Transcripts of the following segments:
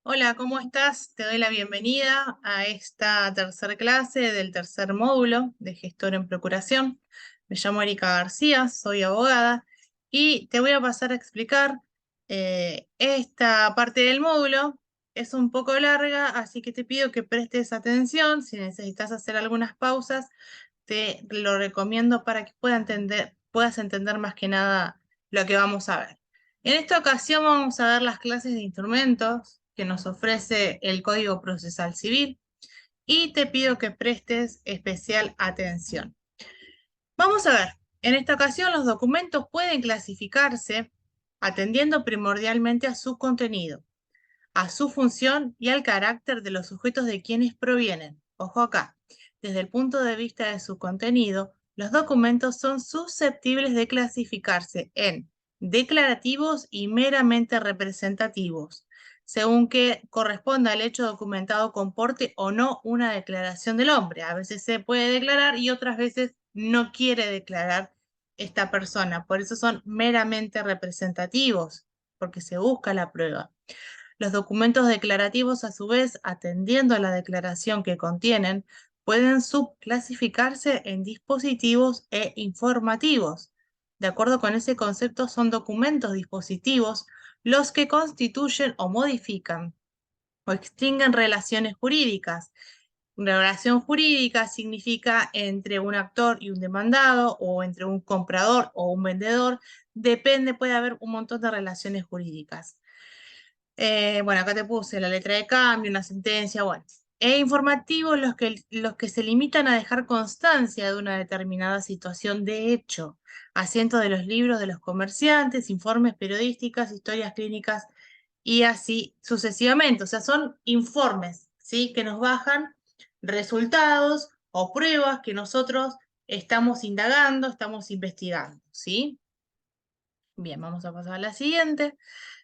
Hola, ¿cómo estás? Te doy la bienvenida a esta tercera clase del tercer módulo de Gestor en Procuración. Me llamo Erika García, soy abogada y te voy a pasar a explicar esta parte del módulo. Es un poco larga, así que te pido que prestes atención. Si necesitas hacer algunas pausas, te lo recomiendo para que puedas entender más que nada lo que vamos a ver. En esta ocasión vamos a ver las clases de instrumentos que nos ofrece el Código Procesal Civil y te pido que prestes especial atención. Vamos a ver, en esta ocasión los documentos pueden clasificarse atendiendo primordialmente a su contenido, a su función y al carácter de los sujetos de quienes provienen. Ojo acá, desde el punto de vista de su contenido, los documentos son susceptibles de clasificarse en declarativos y meramente representativos, según que corresponda al hecho documentado comporte o no una declaración del hombre. A veces se puede declarar y otras veces no quiere declarar esta persona. Por eso son meramente representativos, porque se busca la prueba. Los documentos declarativos, a su vez, atendiendo a la declaración que contienen, pueden subclasificarse en dispositivos e informativos. De acuerdo con ese concepto, son documentos dispositivos los que constituyen o modifican o extinguen relaciones jurídicas. Una relación jurídica significa entre un actor y un demandado, o entre un comprador o un vendedor. Depende, puede haber un montón de relaciones jurídicas. Bueno, acá te puse la letra de cambio, una sentencia, bueno. E informativos los que se limitan a dejar constancia de una determinada situación de hecho, asiento de los libros de los comerciantes, informes periodísticas, historias clínicas y así sucesivamente. O sea, son informes, ¿sí? Que nos bajan resultados o pruebas que nosotros estamos indagando, estamos investigando, ¿sí? Bien, vamos a pasar a la siguiente.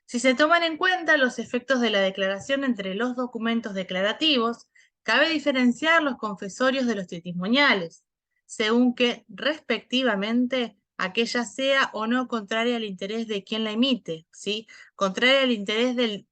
Si se toman en cuenta los efectos de la declaración entre los documentos declarativos, cabe diferenciar los confesorios de los testimoniales, según que, respectivamente, aquella sea o no contraria al interés de quien la emite, ¿sí? Contraria al interés del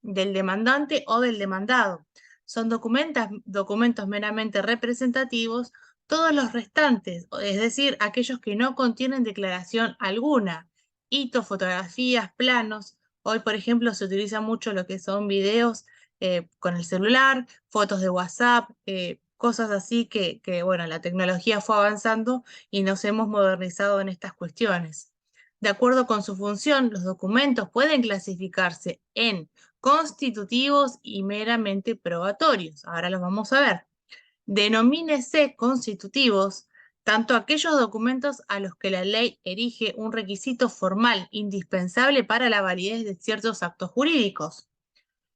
demandante o del demandado. Son documentos meramente representativos todos los restantes, es decir, aquellos que no contienen declaración alguna, hitos, fotografías, planos. Hoy, por ejemplo, se utiliza mucho lo que son videos con el celular, fotos de WhatsApp, cosas así bueno, la tecnología fue avanzando y nos hemos modernizado en estas cuestiones. De acuerdo con su función, los documentos pueden clasificarse en constitutivos y meramente probatorios. Ahora los vamos a ver. Denomínese constitutivos tanto aquellos documentos a los que la ley erige un requisito formal indispensable para la validez de ciertos actos jurídicos,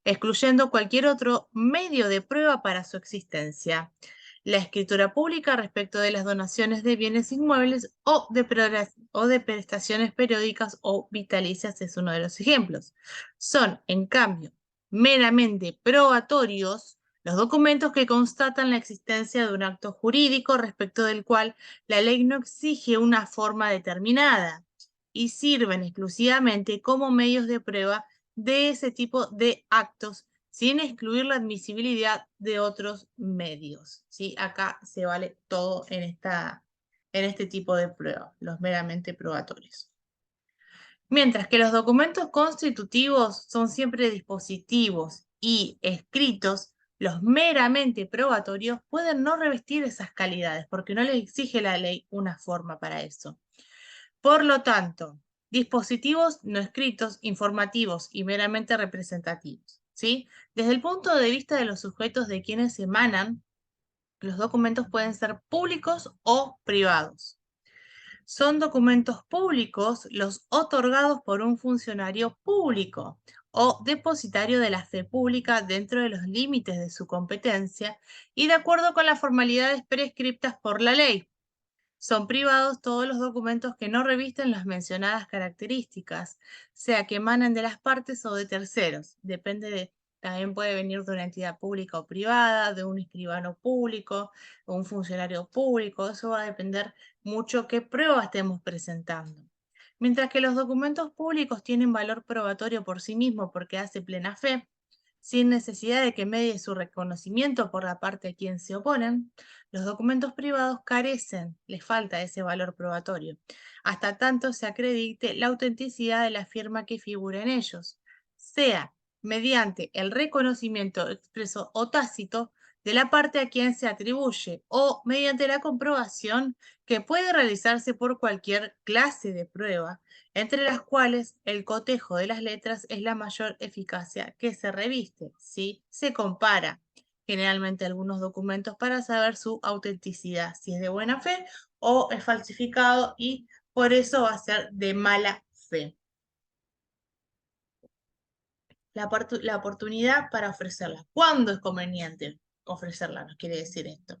excluyendo cualquier otro medio de prueba para su existencia. La escritura pública respecto de las donaciones de bienes inmuebles o de prestaciones periódicas o vitalicias es uno de los ejemplos. Son, en cambio, meramente probatorios los documentos que constatan la existencia de un acto jurídico respecto del cual la ley no exige una forma determinada y sirven exclusivamente como medios de prueba de ese tipo de actos sin excluir la admisibilidad de otros medios, ¿sí? Acá se vale todo en este tipo de pruebas, los meramente probatorios. Mientras que los documentos constitutivos son siempre dispositivos y escritos, los meramente probatorios pueden no revestir esas calidades porque no le exige la ley una forma para eso. Por lo tanto, dispositivos no escritos, informativos y meramente representativos, ¿sí? Desde el punto de vista de los sujetos de quienes emanan, los documentos pueden ser públicos o privados. Son documentos públicos los otorgados por un funcionario público o depositario de la fe pública dentro de los límites de su competencia y de acuerdo con las formalidades prescriptas por la ley. Son privados todos los documentos que no revisten las mencionadas características, sea que emanen de las partes o de terceros. También puede venir de una entidad pública o privada, de un escribano público o un funcionario público. Eso va a depender mucho qué prueba estemos presentando. Mientras que los documentos públicos tienen valor probatorio por sí mismos porque hace plena fe, sin necesidad de que medie su reconocimiento por la parte a quien se oponen, los documentos privados carecen, les falta ese valor probatorio, hasta tanto se acredite la autenticidad de la firma que figura en ellos, sea mediante el reconocimiento expreso o tácito de la parte a quien se atribuye o mediante la comprobación que puede realizarse por cualquier clase de prueba, entre las cuales el cotejo de las letras es la mayor eficacia que se reviste, ¿sí? Se compara generalmente algunos documentos para saber su autenticidad, si es de buena fe o es falsificado y por eso va a ser de mala fe. La oportunidad para ofrecerla. ¿Cuándo es conveniente ofrecerla? Nos quiere decir esto.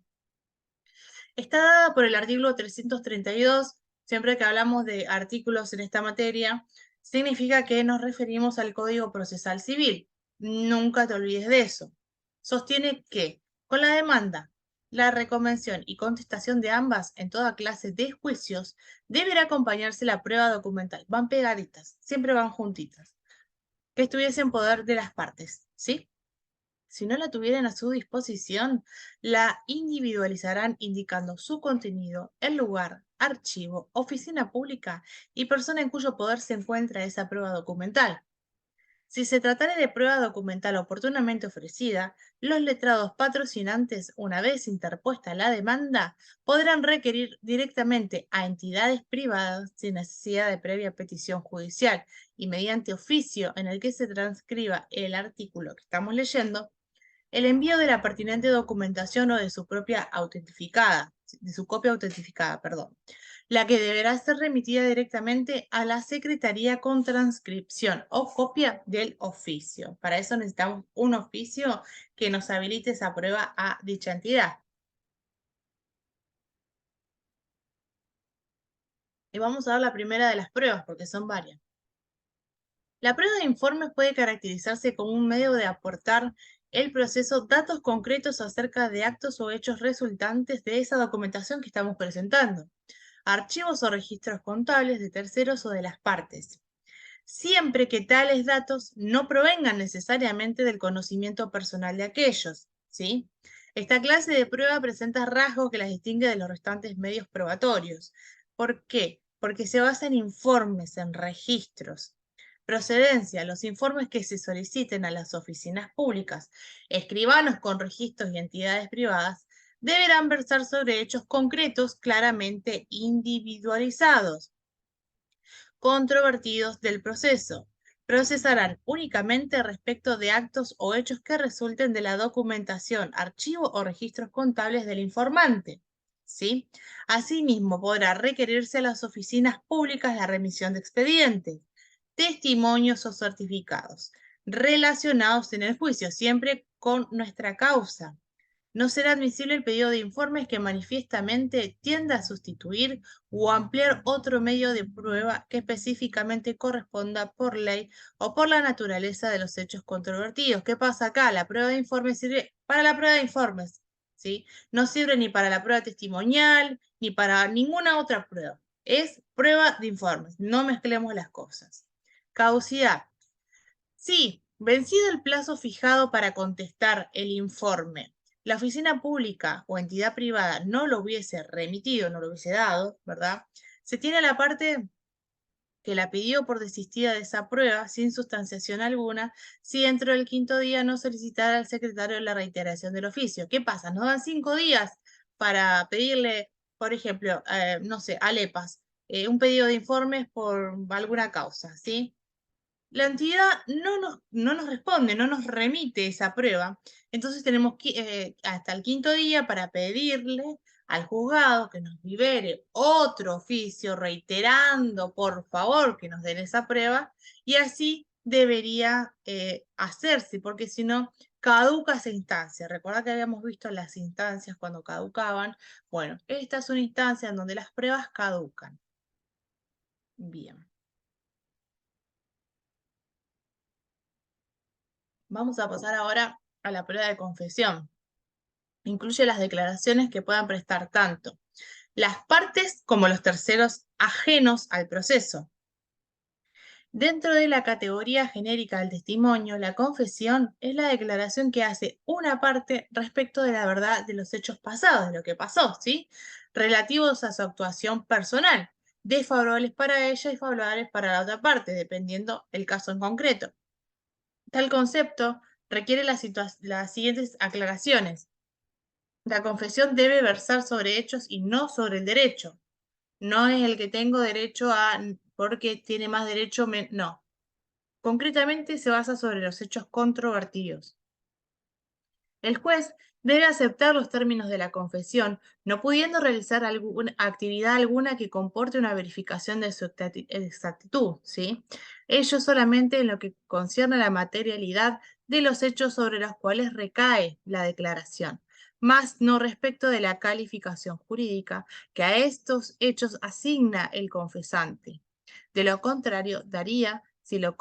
Está dada por el artículo 332. Siempre que hablamos de artículos en esta materia, significa que nos referimos al Código Procesal Civil. Nunca te olvides de eso. Sostiene que con la demanda, la reconvención y contestación de ambas en toda clase de juicios, deberá acompañarse la prueba documental. Van pegaditas, siempre van juntitas. Que estuviese en poder de las partes, ¿sí? Si no la tuvieran a su disposición, la individualizarán indicando su contenido, el lugar, archivo, oficina pública y persona en cuyo poder se encuentra esa prueba documental. Si se tratara de prueba documental oportunamente ofrecida, los letrados patrocinantes, una vez interpuesta la demanda, podrán requerir directamente a entidades privadas sin necesidad de previa petición judicial y mediante oficio en el que se transcriba el artículo que estamos leyendo, el envío de la pertinente documentación o de su copia autentificada, perdón, la que deberá ser remitida directamente a la Secretaría con transcripción o copia del oficio. Para eso necesitamos un oficio que nos habilite esa prueba a dicha entidad. Y vamos a ver la primera de las pruebas, porque son varias. La prueba de informes puede caracterizarse como un medio de aportar el proceso datos concretos acerca de actos o hechos resultantes de esa documentación que estamos presentando, archivos o registros contables de terceros o de las partes, siempre que tales datos no provengan necesariamente del conocimiento personal de aquellos, ¿sí? Esta clase de prueba presenta rasgos que las distingue de los restantes medios probatorios. ¿Por qué? Porque se basa en informes, en registros. Procedencia. Los informes que se soliciten a las oficinas públicas, escribanos con registros y entidades privadas, deberán versar sobre hechos concretos claramente individualizados, controvertidos del proceso. Procesarán únicamente respecto de actos o hechos que resulten de la documentación, archivo o registros contables del informante. ¿Sí? Asimismo, podrá requerirse a las oficinas públicas la remisión de expedientes, testimonios o certificados relacionados en el juicio, siempre con nuestra causa. No será admisible el pedido de informes que manifiestamente tienda a sustituir o ampliar otro medio de prueba que específicamente corresponda por ley o por la naturaleza de los hechos controvertidos. ¿Qué pasa acá? La prueba de informes sirve para la prueba de informes, ¿sí? No sirve ni para la prueba testimonial ni para ninguna otra prueba. Es prueba de informes. No mezclemos las cosas. Caducidad. Sí, vencido el plazo fijado para contestar el informe, la oficina pública o entidad privada no lo hubiese remitido, no lo hubiese dado, ¿verdad? Se tiene a la parte que la pidió por desistida de esa prueba sin sustanciación alguna, si dentro del quinto día no solicitara al secretario la reiteración del oficio. ¿Qué pasa? Nos dan 5 días para pedirle, por ejemplo, no sé, a LEPAS, un pedido de informes por alguna causa, ¿sí? La entidad no nos responde, no nos remite esa prueba. Entonces tenemos hasta el quinto día para pedirle al juzgado que nos libere otro oficio reiterando, por favor, que nos den esa prueba. Y así debería hacerse, porque si no, caduca esa instancia. Recuerda que habíamos visto las instancias cuando caducaban. Bueno, esta es una instancia en donde las pruebas caducan. Bien. Vamos a pasar ahora a la prueba de confesión. Incluye las declaraciones que puedan prestar tanto las partes como los terceros ajenos al proceso. Dentro de la categoría genérica del testimonio, la confesión es la declaración que hace una parte respecto de la verdad de los hechos pasados, de lo que pasó, ¿sí? Relativos a su actuación personal, desfavorables para ella y favorables para la otra parte, dependiendo el caso en concreto. Tal concepto requiere las siguientes aclaraciones. La confesión debe versar sobre hechos y no sobre el derecho. No es el que tengo derecho a, porque tiene más derecho, no. Concretamente se basa sobre los hechos controvertidos. El juez debe aceptar los términos de la confesión, no pudiendo realizar actividad alguna que comporte una verificación de su exactitud, ¿sí? Ello solamente en lo que concierne a la materialidad de los hechos sobre los cuales recae la declaración, más no respecto de la calificación jurídica que a estos hechos asigna el confesante. De lo contrario, daría, si lo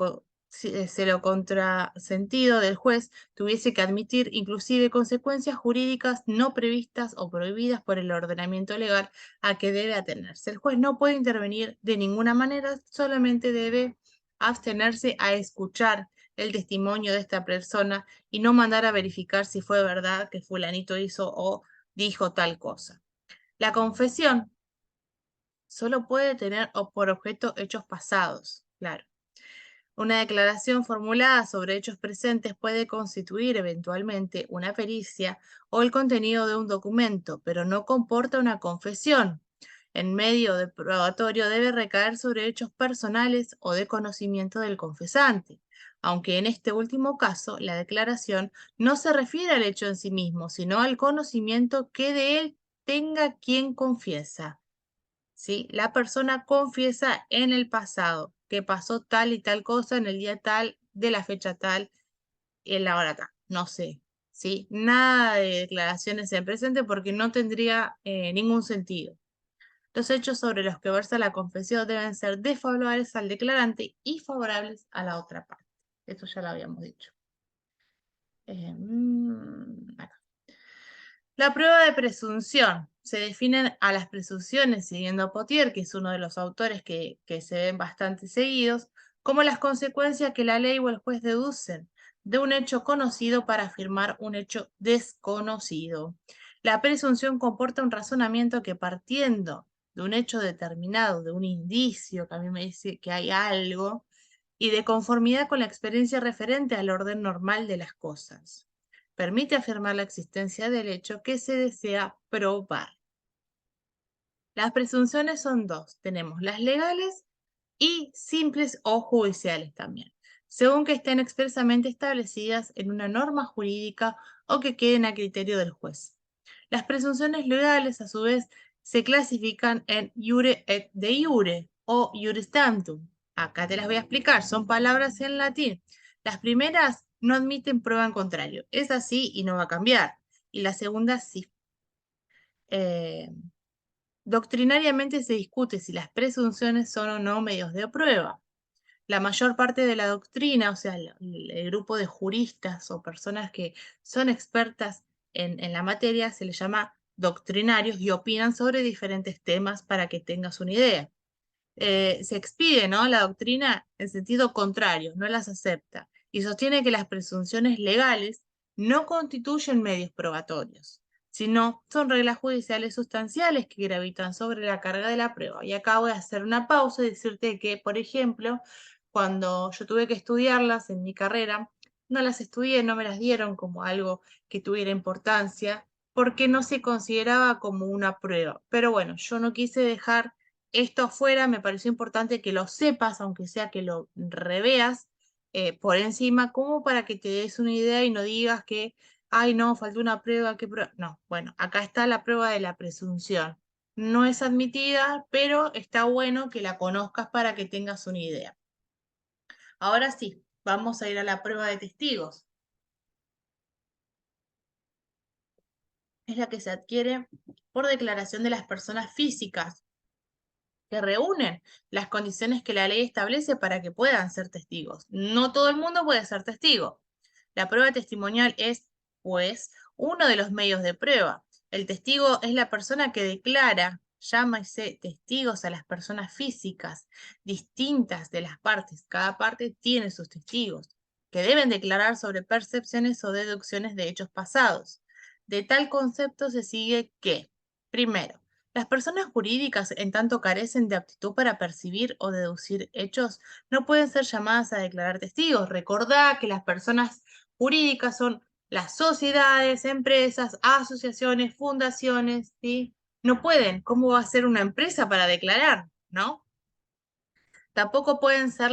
contrasentido del juez tuviese que admitir inclusive consecuencias jurídicas no previstas o prohibidas por el ordenamiento legal a que debe atenerse. El juez no puede intervenir de ninguna manera, solamente debe abstenerse a escuchar el testimonio de esta persona y no mandar a verificar si fue verdad que fulanito hizo o dijo tal cosa. La confesión solo puede tener por objeto hechos pasados, claro. Una declaración formulada sobre hechos presentes puede constituir eventualmente una pericia o el contenido de un documento, pero no comporta una confesión. En medio del probatorio debe recaer sobre hechos personales o de conocimiento del confesante, aunque en este último caso la declaración no se refiere al hecho en sí mismo, sino al conocimiento que de él tenga quien confiesa. ¿Sí? La persona confiesa en el pasado que pasó tal y tal cosa en el día tal, de la fecha tal, en la hora tal, no sé, ¿sí? Nada de declaraciones en presente porque no tendría ningún sentido. Los hechos sobre los que versa la confesión deben ser desfavorables al declarante y favorables a la otra parte. Esto ya lo habíamos dicho. Acá. La prueba de presunción. Se definen a las presunciones, siguiendo Potier, que es uno de los autores que se ven bastante seguidos, como las consecuencias que la ley o el juez deducen de un hecho conocido para afirmar un hecho desconocido. La presunción comporta un razonamiento que, partiendo de un hecho determinado, de un indicio que a mí me dice que hay algo, y de conformidad con la experiencia referente al orden normal de las cosas, permite afirmar la existencia del hecho que se desea probar. Las presunciones son dos. Tenemos las legales y simples o judiciales también, según que estén expresamente establecidas en una norma jurídica o que queden a criterio del juez. Las presunciones legales, a su vez, se clasifican en iure et de iure o iure tantum. Acá te las voy a explicar, son palabras en latín. Las primeras no admiten prueba en contrario, es así y no va a cambiar. Y la segunda sí. Doctrinariamente se discute si las presunciones son o no medios de prueba. La mayor parte de la doctrina, o sea, el grupo de juristas o personas que son expertas en la materia, se les llama doctrinarios y opinan sobre diferentes temas para que tengas una idea. Se expide, ¿no?, la doctrina en sentido contrario, no las acepta, y sostiene que las presunciones legales no constituyen medios probatorios, sino son reglas judiciales sustanciales que gravitan sobre la carga de la prueba. Y acá voy a hacer una pausa y decirte que, por ejemplo, cuando yo tuve que estudiarlas en mi carrera, no las estudié, no me las dieron como algo que tuviera importancia, porque no se consideraba como una prueba. Pero bueno, yo no quise dejar esto afuera, me pareció importante que lo sepas, aunque sea que lo reveas por encima, como para que te des una idea y no digas que, ay, no, faltó una prueba, ¿qué prueba? No, bueno, acá está la prueba de la presunción. No es admitida, pero está bueno que la conozcas para que tengas una idea. Ahora sí, vamos a ir a la prueba de testigos. Es la que se adquiere por declaración de las personas físicas que reúnen las condiciones que la ley establece para que puedan ser testigos. No todo el mundo puede ser testigo. La prueba testimonial es, pues, uno de los medios de prueba. El testigo es la persona que declara llámese testigos a las personas físicas distintas de las partes. Cada parte tiene sus testigos, que deben declarar sobre percepciones o deducciones de hechos pasados. De tal concepto se sigue que, primero, las personas jurídicas, en tanto carecen de aptitud para percibir o deducir hechos, no pueden ser llamadas a declarar testigos. Recordá que las personas jurídicas son las sociedades, empresas, asociaciones, fundaciones, ¿sí? No pueden. ¿Cómo va a ser una empresa para declarar? ¿No? Tampoco pueden ser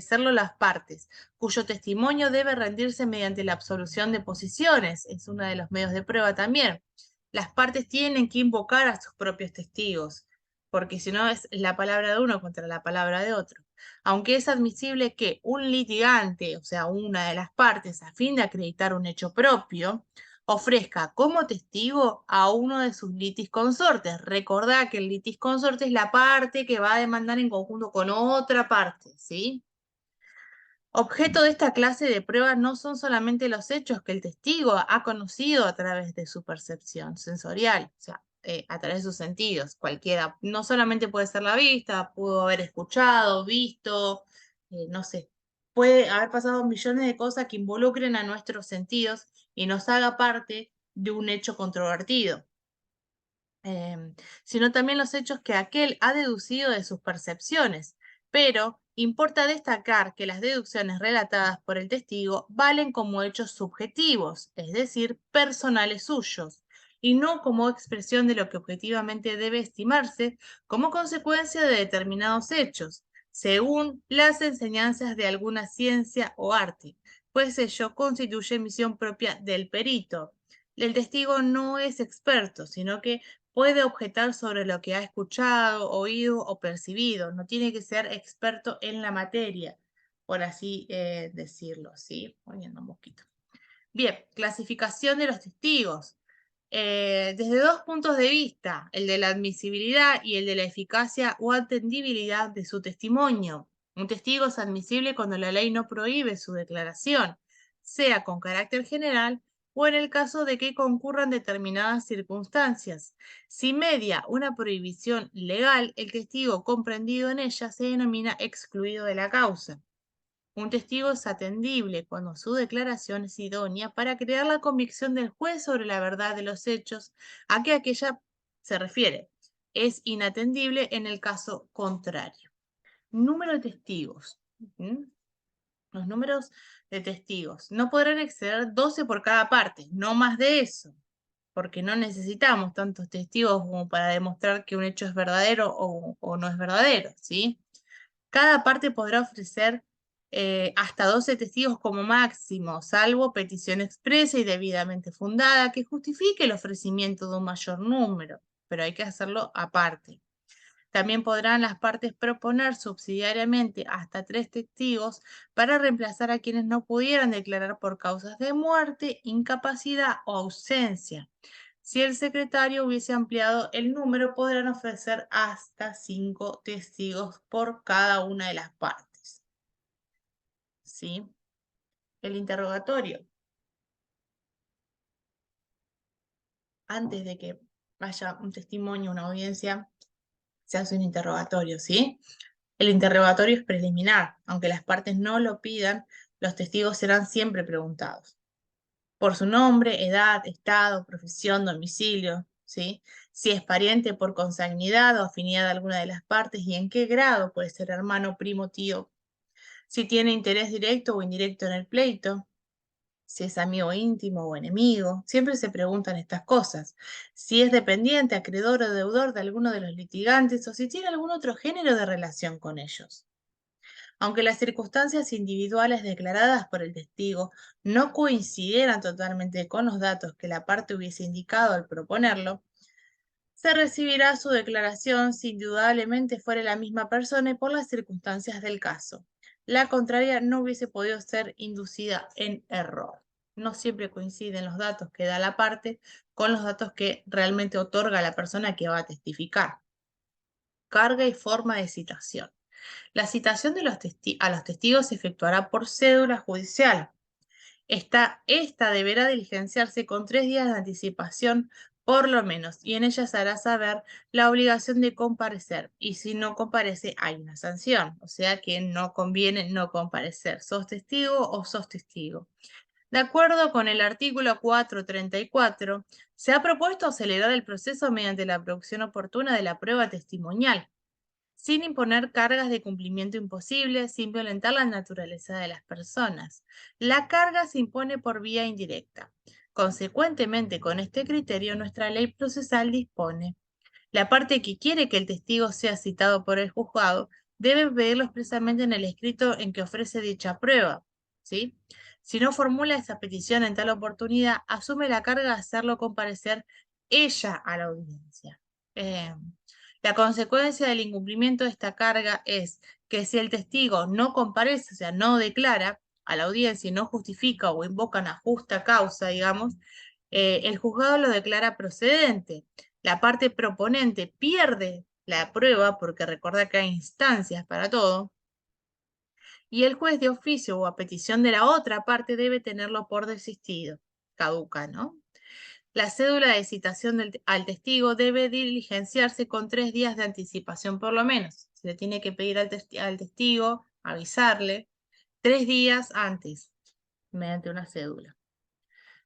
serlo las partes, cuyo testimonio debe rendirse mediante la absolución de posiciones. Es uno de los medios de prueba también. Las partes tienen que invocar a sus propios testigos, porque si no es la palabra de uno contra la palabra de otro. Aunque es admisible que un litigante, o sea, una de las partes, a fin de acreditar un hecho propio, ofrezca como testigo a uno de sus litis consortes. Recordá que el litis consorte es la parte que va a demandar en conjunto con otra parte, ¿sí? Objeto de esta clase de pruebas no son solamente los hechos que el testigo ha conocido a través de su percepción sensorial, o sea, a través de sus sentidos, cualquiera. No solamente puede ser la vista, pudo haber escuchado, visto, no sé. Puede haber pasado millones de cosas que involucren a nuestros sentidos y nos haga parte de un hecho controvertido. Sino también los hechos que aquel ha deducido de sus percepciones. Pero importa destacar que las deducciones relatadas por el testigo valen como hechos subjetivos, es decir, personales suyos, y no como expresión de lo que objetivamente debe estimarse como consecuencia de determinados hechos, según las enseñanzas de alguna ciencia o arte, pues ello constituye misión propia del perito. El testigo no es experto, sino que puede objetar sobre lo que ha escuchado, oído o percibido. No tiene que ser experto en la materia, por así decirlo, ¿sí? Poniendo un mosquito. Bien, clasificación de los testigos. Desde dos puntos de vista, el de la admisibilidad y el de la eficacia o atendibilidad de su testimonio. Un testigo es admisible cuando la ley no prohíbe su declaración, sea con carácter general o en el caso de que concurran determinadas circunstancias. Si media una prohibición legal, el testigo comprendido en ella se denomina excluido de la causa. Un testigo es atendible cuando su declaración es idónea para crear la convicción del juez sobre la verdad de los hechos a que aquella se refiere. Es inatendible en el caso contrario. Número de testigos. Los números de testigos no podrán exceder 12 por cada parte, no más de eso, porque no necesitamos tantos testigos como para demostrar que un hecho es verdadero o no es verdadero, ¿sí? Cada parte podrá ofrecer hasta 12 testigos como máximo, salvo petición expresa y debidamente fundada que justifique el ofrecimiento de un mayor número, pero hay que hacerlo aparte. También podrán las partes proponer subsidiariamente hasta 3 testigos para reemplazar a quienes no pudieran declarar por causas de muerte, incapacidad o ausencia. Si el secretario hubiese ampliado el número, podrán ofrecer hasta 5 testigos por cada una de las partes. ¿Sí? El interrogatorio. Antes de que haya un testimonio, una audiencia, se hace un interrogatorio, ¿sí? El interrogatorio es preliminar. Aunque las partes no lo pidan, los testigos serán siempre preguntados por su nombre, edad, estado, profesión, domicilio, ¿sí? Si es pariente por consanguinidad o afinidad de alguna de las partes y en qué grado puede ser hermano, primo, tío. Si tiene interés directo o indirecto en el pleito, si es amigo íntimo o enemigo. Siempre se preguntan estas cosas. Si es dependiente, acreedor o deudor de alguno de los litigantes o si tiene algún otro género de relación con ellos. Aunque las circunstancias individuales declaradas por el testigo no coincidieran totalmente con los datos que la parte hubiese indicado al proponerlo, se recibirá su declaración si indudablemente fuera la misma persona y por las circunstancias del caso. La contraria no hubiese podido ser inducida en error. No siempre coinciden los datos que da la parte con los datos que realmente otorga la persona que va a testificar. Carga y forma de citación. La citación de a los testigos se efectuará por cédula judicial. Esta deberá diligenciarse con 3 días de anticipación por lo menos, y en ella se hará saber la obligación de comparecer, y si no comparece hay una sanción, o sea que no conviene no comparecer, sos testigo o sos testigo. De acuerdo con el artículo 434, se ha propuesto acelerar el proceso mediante la producción oportuna de la prueba testimonial, sin imponer cargas de cumplimiento imposible, sin violentar la naturaleza de las personas. La carga se impone por vía indirecta. Consecuentemente, con este criterio, nuestra ley procesal dispone: la parte que quiere que el testigo sea citado por el juzgado debe pedirlo expresamente en el escrito en que ofrece dicha prueba, ¿sí? Si no formula esa petición en tal oportunidad, asume la carga de hacerlo comparecer ella a la audiencia. Eh, la consecuencia del incumplimiento de esta carga es que si el testigo no comparece, o sea, no declara a la audiencia y no justifica o invoca una justa causa, digamos, el juzgado lo declara procedente. La parte proponente pierde la prueba, porque recuerda que hay instancias para todo, y el juez de oficio o a petición de la otra parte debe tenerlo por desistido. Caduca, ¿no? La cédula de citación al testigo debe diligenciarse con 3 días de anticipación por lo menos. Se le tiene que pedir al testigo, avisarle 3 días antes, mediante una cédula.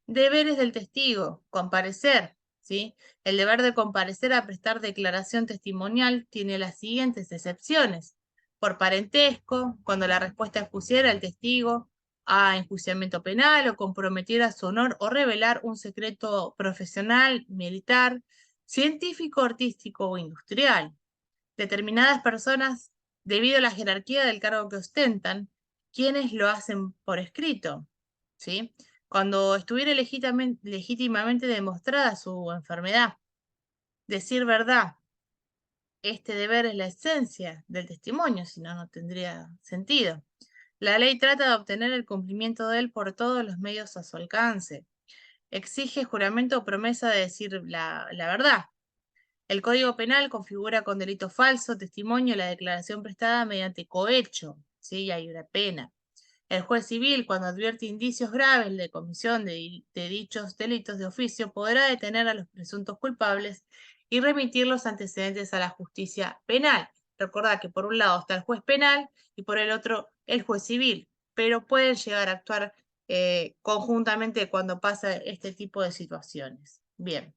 Deberes del testigo: comparecer, ¿sí? El deber de comparecer a prestar declaración testimonial tiene las siguientes excepciones: por parentesco, cuando la respuesta expusiera al testigo a enjuiciamiento penal o comprometiera su honor o revelar un secreto profesional, militar, científico, artístico o industrial. Determinadas personas, debido a la jerarquía del cargo que ostentan, quienes lo hacen por escrito, ¿sí? Cuando estuviera legítimamente demostrada su enfermedad. Decir verdad. Este deber es la esencia del testimonio, si no, no tendría sentido. La ley trata de obtener el cumplimiento de él por todos los medios a su alcance. Exige juramento o promesa de decir la verdad. El Código Penal configura con delito falso testimonio la declaración prestada mediante cohecho, ¿sí? Hay una pena. El juez civil, cuando advierte indicios graves de comisión de dichos delitos de oficio, podrá detener a los presuntos culpables y remitir los antecedentes a la justicia penal. Recordad que por un lado está el juez penal y por el otro el juez civil, pero pueden llegar a actuar conjuntamente cuando pasa este tipo de situaciones. Bien.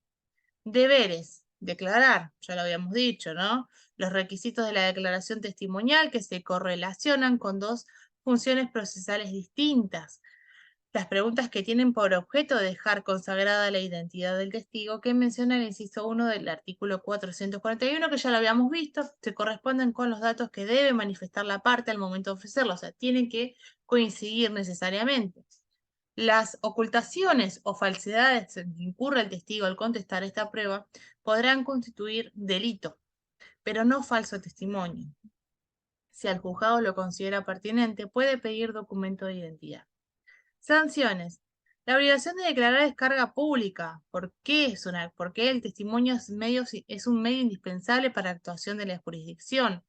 Deberes: declarar, ya lo habíamos dicho, ¿no? Los requisitos de la declaración testimonial que se correlacionan con dos funciones procesales distintas. Las preguntas que tienen por objeto dejar consagrada la identidad del testigo, que menciona el inciso 1 del artículo 441, que ya lo habíamos visto, se corresponden con los datos que debe manifestar la parte al momento de ofrecerlo, o sea, tienen que coincidir necesariamente. Las ocultaciones o falsedades en que incurre el testigo al contestar esta prueba podrán constituir delito, pero no falso testimonio. Si el juzgado lo considera pertinente, puede pedir documento de identidad. Sanciones. La obligación de declarar es carga pública. ¿Por qué porque el testimonio es un medio indispensable para la actuación de la jurisdicción?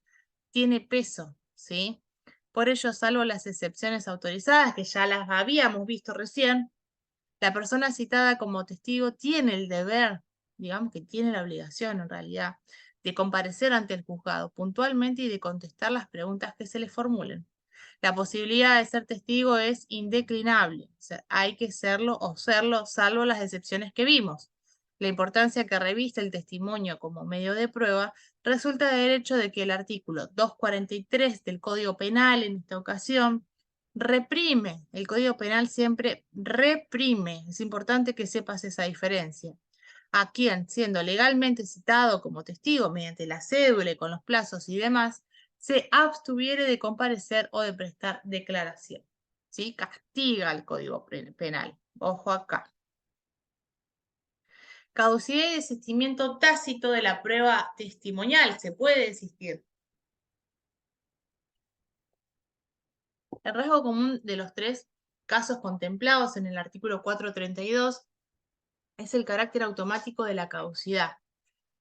Tiene peso, ¿sí? Por ello, salvo las excepciones autorizadas, que ya las habíamos visto recién, la persona citada como testigo tiene el deber, digamos que tiene la obligación en realidad, de comparecer ante el juzgado puntualmente y de contestar las preguntas que se le formulen. La posibilidad de ser testigo es indeclinable, o sea, hay que serlo o serlo, salvo las excepciones que vimos. La importancia que reviste el testimonio como medio de prueba resulta del hecho de que el artículo 243 del Código Penal, en esta ocasión, reprime. El Código Penal siempre reprime. Es importante que sepas esa diferencia. A quien, siendo legalmente citado como testigo mediante la cédula y con los plazos y demás, se abstuviere de comparecer o de prestar declaración. ¿Sí? Castiga el Código Penal. Ojo acá. Caducidad y desistimiento tácito de la prueba testimonial. Se puede desistir. El rasgo común de los 3 casos contemplados en el artículo 432 es el carácter automático de la caducidad.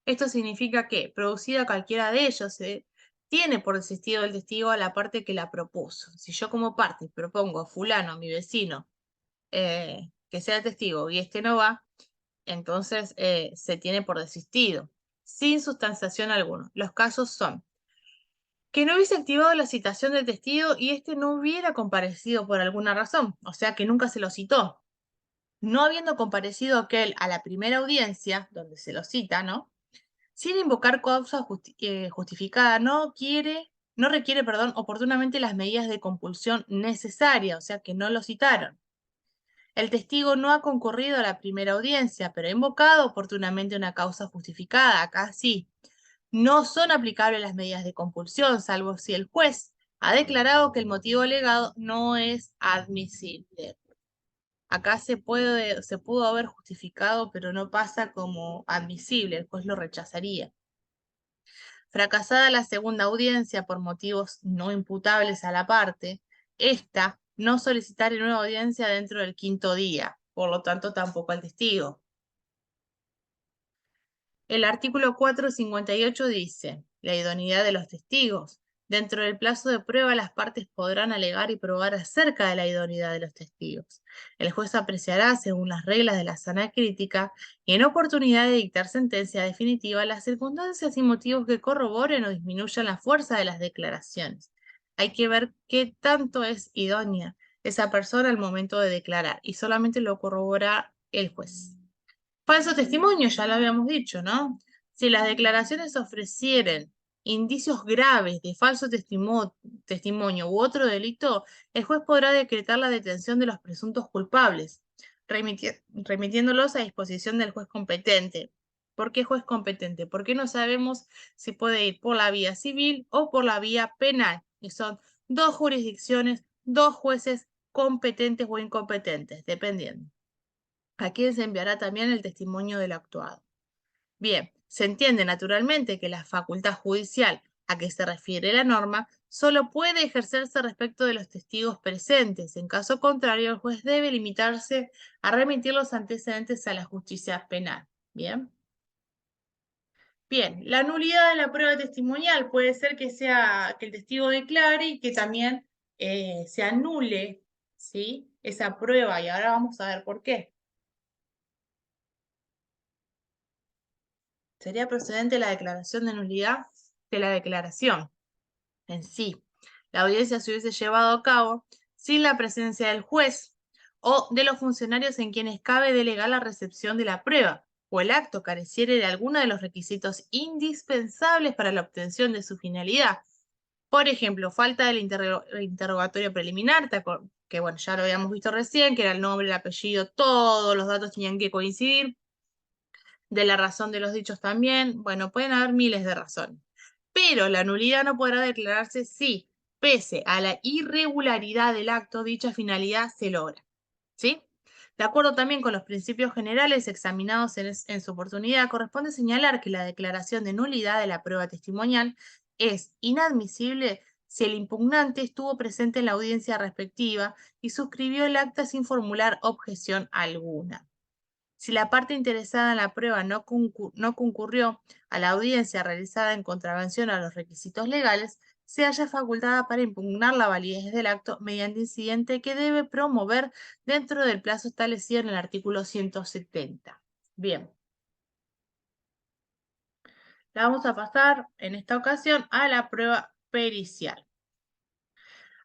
Esto significa que, producida cualquiera de ellos, se tiene por desistido el testigo a la parte que la propuso. Si yo como parte propongo a fulano, a mi vecino, que sea testigo y este no va, entonces se tiene por desistido, sin sustanciación alguna. Los casos son que no hubiese activado la citación del testigo y éste no hubiera comparecido por alguna razón, o sea que nunca se lo citó. No habiendo comparecido aquel a la primera audiencia, donde se lo cita, ¿no? Sin invocar causa justificada, no requiere, perdón, oportunamente las medidas de compulsión necesarias, o sea que no lo citaron. El testigo no ha concurrido a la primera audiencia, pero ha invocado oportunamente una causa justificada, acá sí. No son aplicables las medidas de compulsión, salvo si el juez ha declarado que el motivo alegado no es admisible. Acá se pudo haber justificado, pero no pasa como admisible, el juez lo rechazaría. Fracasada la segunda audiencia por motivos no imputables a la parte, esta no solicitar nueva audiencia dentro del quinto día, por lo tanto tampoco al testigo. El artículo 458 dice, la idoneidad de los testigos. Dentro del plazo de prueba, las partes podrán alegar y probar acerca de la idoneidad de los testigos. El juez apreciará, según las reglas de la sana crítica, y en oportunidad de dictar sentencia definitiva, las circunstancias y motivos que corroboren o disminuyan la fuerza de las declaraciones. Hay que ver qué tanto es idónea esa persona al momento de declarar, y solamente lo corrobora el juez. Falso testimonio, ya lo habíamos dicho, ¿no? Si las declaraciones ofrecieren indicios graves de falso testimonio u otro delito, el juez podrá decretar la detención de los presuntos culpables, remitiéndolos a disposición del juez competente. ¿Por qué juez competente? Porque no sabemos si puede ir por la vía civil o por la vía penal. Y son dos jurisdicciones, dos jueces competentes o incompetentes, dependiendo. A quien se enviará también el testimonio del actuado. Bien, se entiende naturalmente que la facultad judicial a que se refiere la norma solo puede ejercerse respecto de los testigos presentes. En caso contrario, el juez debe limitarse a remitir los antecedentes a la justicia penal. Bien. Bien, la nulidad de la prueba testimonial puede ser que el testigo declare y que también se anule, ¿sí?, esa prueba, y ahora vamos a ver por qué. Sería procedente la declaración de nulidad de la declaración en sí. La audiencia se hubiese llevado a cabo sin la presencia del juez o de los funcionarios en quienes cabe delegar la recepción de la prueba, o el acto careciere de alguno de los requisitos indispensables para la obtención de su finalidad. Por ejemplo, falta del interrogatorio preliminar, que bueno, ya lo habíamos visto recién, que era el nombre, el apellido, todos los datos tenían que coincidir, de la razón de los dichos también. Bueno, pueden haber miles de razones. Pero la nulidad no podrá declararse si, pese a la irregularidad del acto, dicha finalidad se logra. ¿Sí? De acuerdo también con los principios generales examinados en su oportunidad, corresponde señalar que la declaración de nulidad de la prueba testimonial es inadmisible si el impugnante estuvo presente en la audiencia respectiva y suscribió el acta sin formular objeción alguna. Si la parte interesada en la prueba no concurrió a la audiencia realizada en contravención a los requisitos legales, se halla facultada para impugnar la validez del acto mediante incidente que debe promover dentro del plazo establecido en el artículo 170. Bien. La vamos a pasar en esta ocasión a la prueba pericial.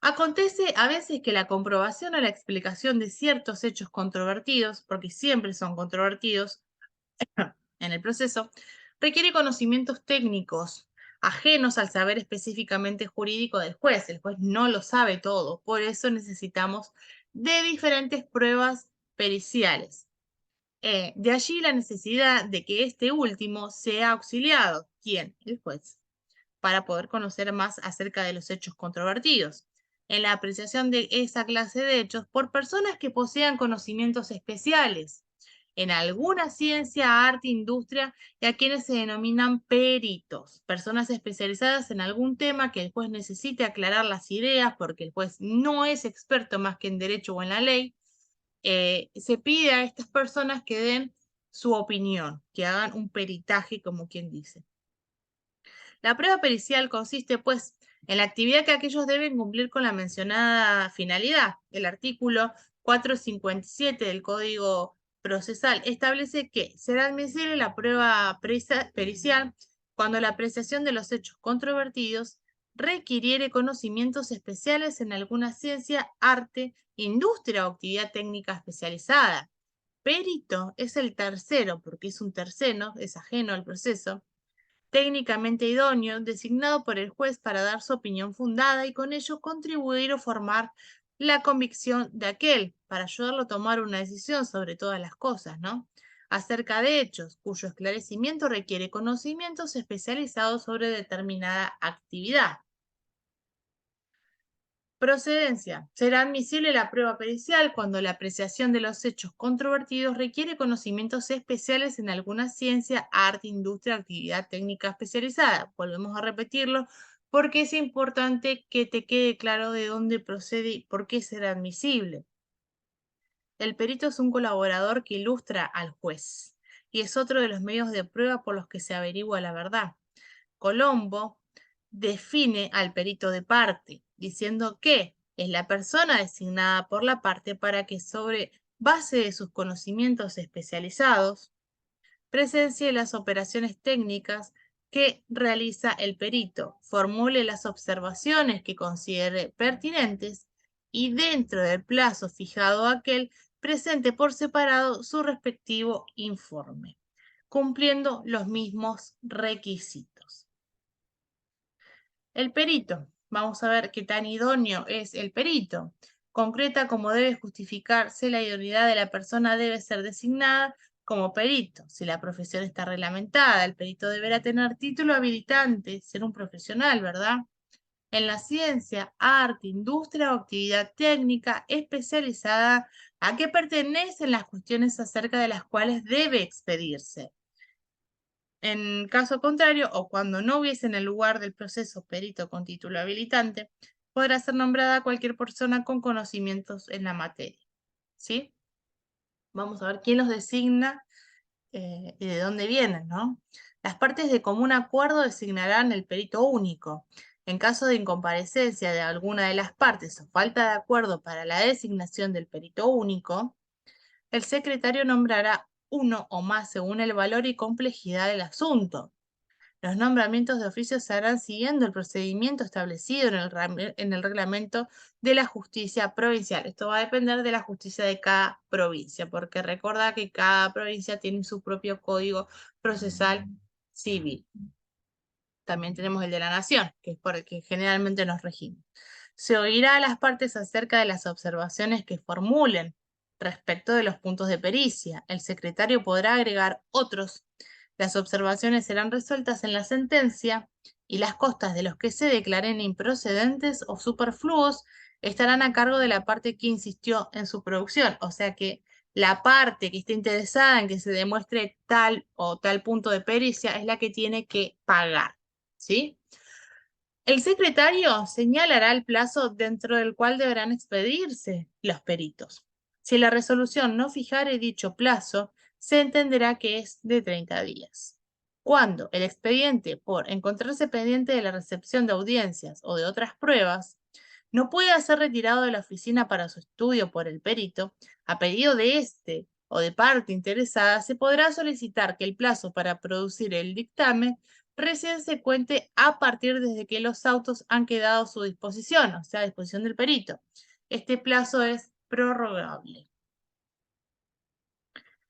Acontece a veces que la comprobación o la explicación de ciertos hechos controvertidos, porque siempre son controvertidos, en el proceso, requiere conocimientos técnicos ajenos al saber específicamente jurídico del juez. El juez no lo sabe todo, por eso necesitamos de diferentes pruebas periciales. De allí la necesidad de que este último sea auxiliado. ¿Quién? El juez, para poder conocer más acerca de los hechos controvertidos. En la apreciación de esa clase de hechos por personas que posean conocimientos especiales en alguna ciencia, arte, industria, y a quienes se denominan peritos, personas especializadas en algún tema que el juez necesite aclarar las ideas, porque el juez no es experto más que en derecho o en la ley. Se pide a estas personas que den su opinión, que hagan un peritaje, como quien dice. La prueba pericial consiste, pues, en la actividad que aquellos deben cumplir con la mencionada finalidad. El artículo 457 del Código procesal establece que será admisible la prueba pericial cuando la apreciación de los hechos controvertidos requiriere conocimientos especiales en alguna ciencia, arte, industria o actividad técnica especializada. Perito es el tercero, porque es un tercero, es ajeno al proceso, técnicamente idóneo, designado por el juez para dar su opinión fundada y con ello contribuir o formar la convicción de aquel, para ayudarlo a tomar una decisión sobre todas las cosas, ¿no? Acerca de hechos cuyo esclarecimiento requiere conocimientos especializados sobre determinada actividad. Procedencia. Será admisible la prueba pericial cuando la apreciación de los hechos controvertidos requiere conocimientos especiales en alguna ciencia, arte, industria, actividad técnica especializada. Volvemos a repetirlo porque es importante que te quede claro de dónde procede y por qué será admisible. El perito es un colaborador que ilustra al juez y es otro de los medios de prueba por los que se averigua la verdad. Colombo define al perito de parte, diciendo que es la persona designada por la parte para que sobre base de sus conocimientos especializados presencie las operaciones técnicas que realiza el perito, formule las observaciones que considere pertinentes y dentro del plazo fijado aquel presente por separado su respectivo informe, cumpliendo los mismos requisitos. El perito. Vamos a ver qué tan idóneo es el perito. Concreta cómo debe justificarse la idoneidad de la persona debe ser designada como perito. Si la profesión está reglamentada, el perito deberá tener título habilitante, ser un profesional, ¿verdad? En la ciencia, arte, industria o actividad técnica especializada a qué pertenecen las cuestiones acerca de las cuales debe expedirse. En caso contrario, o cuando no hubiese en el lugar del proceso perito con título habilitante, podrá ser nombrada cualquier persona con conocimientos en la materia. ¿Sí? Vamos a ver quién los designa y de dónde vienen, ¿no? Las partes de común acuerdo designarán el perito único. En caso de incomparecencia de alguna de las partes o falta de acuerdo para la designación del perito único, el secretario nombrará uno o más según el valor y complejidad del asunto. Los nombramientos de oficio se harán siguiendo el procedimiento establecido en el reglamento de la justicia provincial. Esto va a depender de la justicia de cada provincia, porque recuerda que cada provincia tiene su propio código procesal civil. También tenemos el de la nación, que es por el que generalmente nos regimos. Se oirá a las partes acerca de las observaciones que formulen respecto de los puntos de pericia. El secretario podrá agregar otros. Las observaciones serán resueltas en la sentencia y las costas de los que se declaren improcedentes o superfluos estarán a cargo de la parte que insistió en su producción. O sea que la parte que esté interesada en que se demuestre tal o tal punto de pericia es la que tiene que pagar. ¿Sí? El secretario señalará el plazo dentro del cual deberán expedirse los peritos. Si la resolución no fijare dicho plazo, se entenderá que es de 30 días. Cuando el expediente, por encontrarse pendiente de la recepción de audiencias o de otras pruebas, no pueda ser retirado de la oficina para su estudio por el perito, a pedido de éste o de parte interesada, se podrá solicitar que el plazo para producir el dictamen recién se cuente a partir desde que los autos han quedado a su disposición, o sea, a disposición del perito. Este plazo es prorrogable.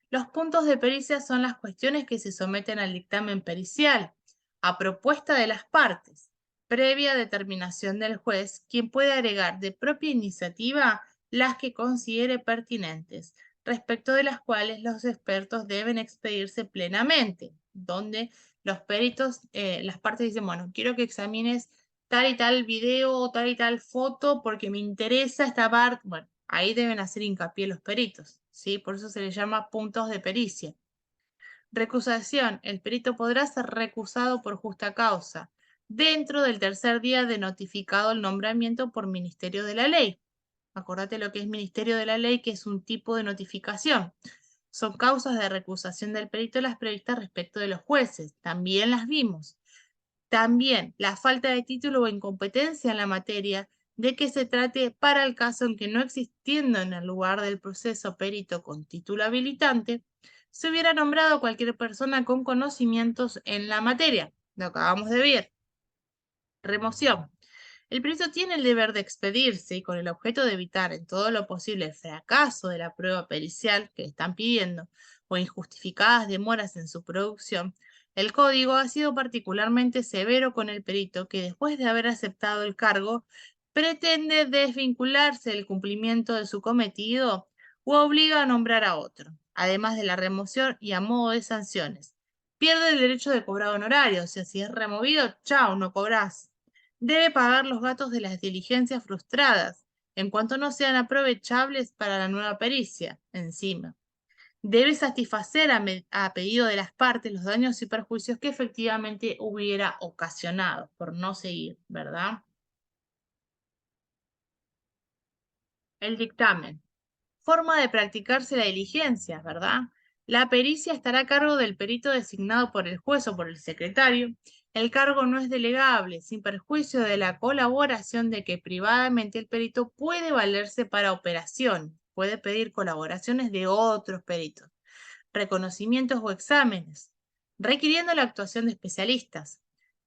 Los puntos de pericia son las cuestiones que se someten al dictamen pericial, a propuesta de las partes, previa determinación del juez, quien puede agregar de propia iniciativa las que considere pertinentes, respecto de las cuales los expertos deben expedirse plenamente, donde los peritos, las partes dicen, bueno, quiero que examines tal y tal video o tal y tal foto porque me interesa esta parte. Bueno, ahí deben hacer hincapié los peritos, ¿sí? Por eso se les llama puntos de pericia. Recusación. El perito podrá ser recusado por justa causa dentro del tercer día de notificado el nombramiento por Ministerio de la Ley. Acordate lo que es Ministerio de la Ley, que es un tipo de notificación. Son causas de recusación del perito las previstas respecto de los jueces. También las vimos. También la falta de título o incompetencia en la materia de que se trate para el caso en que no existiendo en el lugar del proceso perito con título habilitante, se hubiera nombrado cualquier persona con conocimientos en la materia. Lo acabamos de ver. Remoción. El perito tiene el deber de expedirse y con el objeto de evitar en todo lo posible el fracaso de la prueba pericial que están pidiendo o injustificadas demoras en su producción, el código ha sido particularmente severo con el perito que después de haber aceptado el cargo pretende desvincularse del cumplimiento de su cometido o obliga a nombrar a otro, además de la remoción y a modo de sanciones. Pierde el derecho de cobrar honorarios, o sea, si es removido, chao, no cobrás. Debe pagar los gastos de las diligencias frustradas, en cuanto no sean aprovechables para la nueva pericia, encima. Debe satisfacer a pedido de las partes los daños y perjuicios que efectivamente hubiera ocasionado por no seguir, ¿verdad? El dictamen. Forma de practicarse la diligencia, ¿verdad? La pericia estará a cargo del perito designado por el juez o por el secretario. El cargo no es delegable, sin perjuicio de la colaboración de que privadamente el perito puede valerse para operación, puede pedir colaboraciones de otros peritos, reconocimientos o exámenes, requiriendo la actuación de especialistas.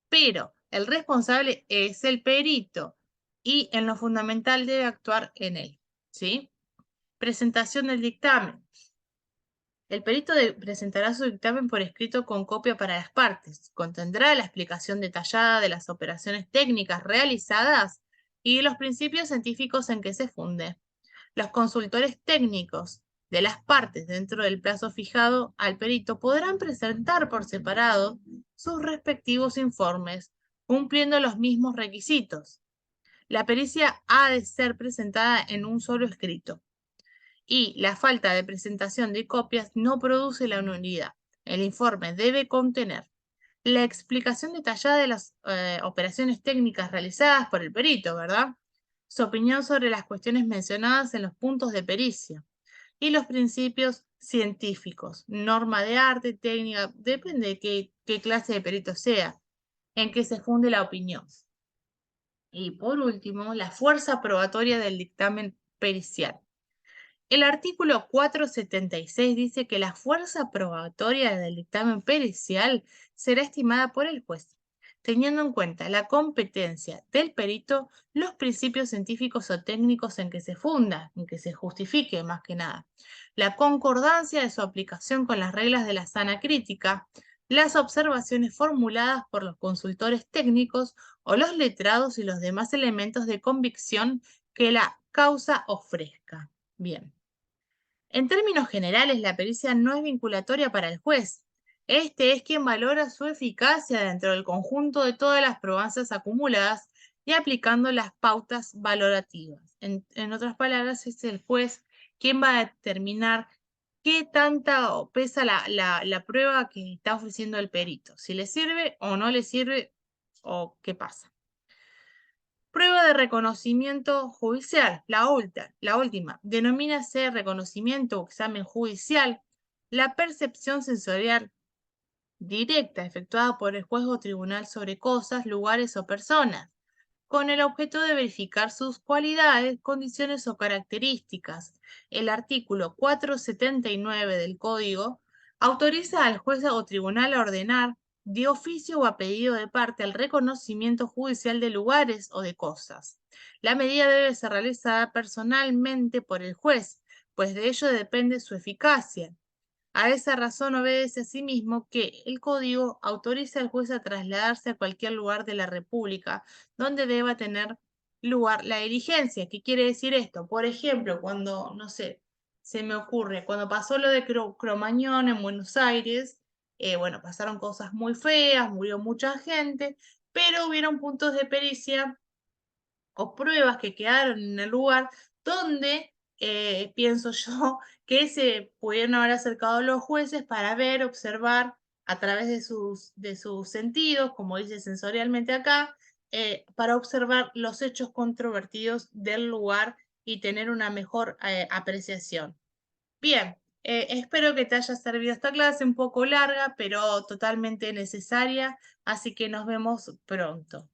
Pero el responsable es el perito y en lo fundamental debe actuar en él, ¿sí? Presentación del dictamen. El perito presentará su dictamen por escrito con copia para las partes. Contendrá la explicación detallada de las operaciones técnicas realizadas y de los principios científicos en que se funde. Los consultores técnicos de las partes dentro del plazo fijado al perito podrán presentar por separado sus respectivos informes, cumpliendo los mismos requisitos. La pericia ha de ser presentada en un solo escrito y la falta de presentación de copias no produce la nulidad. El informe debe contener la explicación detallada de las operaciones técnicas realizadas por el perito, ¿verdad? Su opinión sobre las cuestiones mencionadas en los puntos de pericia y los principios científicos, norma de arte, técnica, depende de qué clase de perito sea, en que se funde la opinión. Y por último, la fuerza probatoria del dictamen pericial. El artículo 476 dice que la fuerza probatoria del dictamen pericial será estimada por el juez, teniendo en cuenta la competencia del perito, los principios científicos o técnicos en que se funda, en que se justifique más que nada, la concordancia de su aplicación con las reglas de la sana crítica, las observaciones formuladas por los consultores técnicos o los letrados y los demás elementos de convicción que la causa ofrezca. Bien. En términos generales, la pericia no es vinculatoria para el juez. Este es quien valora su eficacia dentro del conjunto de todas las probanzas acumuladas y aplicando las pautas valorativas. En otras palabras, es el juez quien va a determinar qué tanta pesa la prueba que está ofreciendo el perito, si le sirve o no le sirve o qué pasa. Prueba de reconocimiento judicial, la última, denomínase reconocimiento o examen judicial, la percepción sensorial directa efectuada por el juez o tribunal sobre cosas, lugares o personas, con el objeto de verificar sus cualidades, condiciones o características. El artículo 479 del Código autoriza al juez o tribunal a ordenar de oficio o a pedido de parte el reconocimiento judicial de lugares o de cosas. La medida debe ser realizada personalmente por el juez, pues de ello depende su eficacia. A esa razón obedece asimismo que el Código autoriza al juez a trasladarse a cualquier lugar de la República donde deba tener lugar la diligencia. ¿Qué quiere decir esto? Por ejemplo, cuando, no sé, se me ocurre, cuando pasó lo de Cromañón en Buenos Aires, bueno, pasaron cosas muy feas, murió mucha gente, pero hubieron puntos de pericia o pruebas que quedaron en el lugar donde pienso yo que se pudieron haber acercado los jueces para ver, observar a través de sus sentidos, como dice sensorialmente acá, para observar los hechos controvertidos del lugar y tener una mejor apreciación. Bien, espero que te haya servido esta clase, un poco larga, pero totalmente necesaria, así que nos vemos pronto.